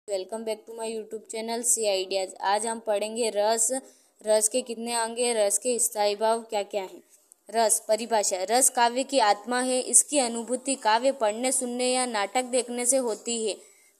Welcome back to my YouTube channel C ideas. आज हम पढ़ेंगे रस। रस के कितने अंग हैं, रस के स्थायी भाव क्या क्या हैं। रस परिभाषा। रस काव्य की आत्मा है। इसकी अनुभूति काव्य पढ़ने, सुनने या नाटक देखने से होती है।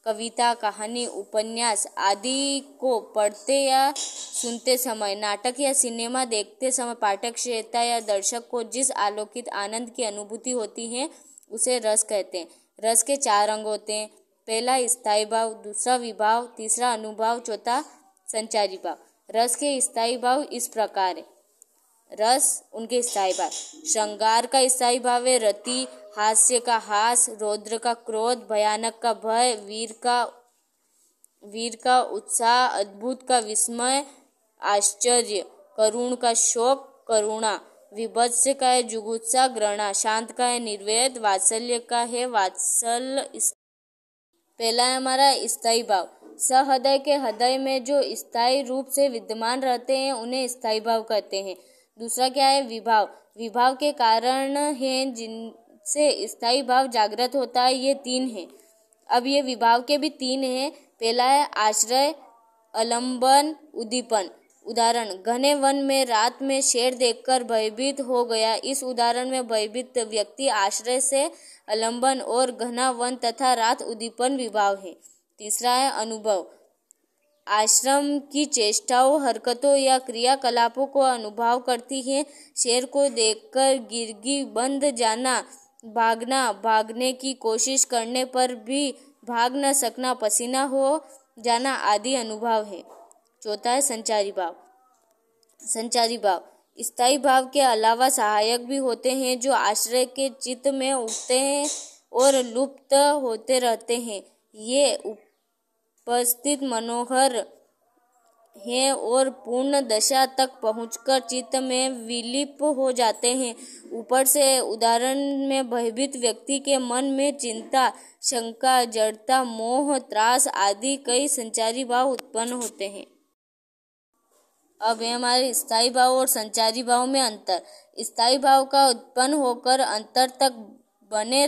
कविता, कहानी, उपन्यास आदि को पढ़ते या सुनते समय, नाटक या सिनेमा देखते समय पाठक, श्रोता या दर्शक को जिस अलौकिक आनंद की अनुभूति होती है उसे रस कहते हैं। रस के 4 अंग होते हैं। पहला स्थायी भाव, दूसरा विभाव, तीसरा अनुभाव, चौथा संचारी भाव। रस के स्थायी भाव इस प्रकार है। रस उनके स्थायी भाव। श्रृंगार का स्थायी भाव है रति, हास्य का हास, रौद्र का क्रोध, भयानक का भय, वीर का उत्साह, अद्भुत का विस्मय, आश्चर्य, करुण का शोक, करुणा, विभत्स का है जुगुप्सा, घृणा, शांत का है निर्वेद, वात्सल्य का है वात्सल। पहला है हमारा स्थायी भाव। सहृदय के हृदय में जो स्थायी रूप से विद्यमान रहते हैं उन्हें स्थायी भाव कहते हैं। दूसरा क्या है विभाव। विभाव के कारण हैं जिनसे स्थायी भाव जागृत होता है, ये 3 हैं। अब ये विभाव के भी 3 हैं। पहला है आश्रय, आलंबन, उद्दीपन। उदाहरण, घने वन में रात में शेर देखकर भयभीत हो गया। इस उदाहरण में भयभीत व्यक्ति आश्रय से आलंबन और घना वन तथा रात उद्दीपन विभाव है। तीसरा है अनुभव। आश्रम की चेष्टाओं, हरकतों या क्रियाकलापों को अनुभव करती है। शेर को देखकर गिरगी बंद जाना, भागना, भागने की कोशिश करने पर भी भाग न सकना, पसीना हो जाना आदि अनुभव है। चौथा है संचारी भाव। संचारी भाव स्थायी भाव के अलावा सहायक भी होते हैं जो आश्रय के चित्त में उठते हैं और लुप्त होते रहते हैं। ये उपस्थित मनोहर हैं और पूर्ण दशा तक पहुंचकर चित्त में विलीप हो जाते हैं। ऊपर से उदाहरण में भयभीत व्यक्ति के मन में चिंता, शंका, जड़ता, मोह, त्रास आदि कई संचारी भाव उत्पन्न होते हैं। अब है हमारे स्थायी भाव और संचारी भाव में अंतर। स्थायी भाव का उत्पन्न होकर अंतर तक बने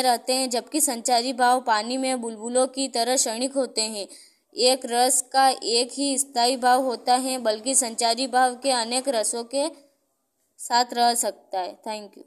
रहते हैं, जबकि संचारी भाव पानी में बुलबुलों की तरह क्षणिक होते हैं। एक रस का एक ही स्थायी भाव होता है, बल्कि संचारी भाव के अनेक रसों के साथ रह सकता है। Thank you.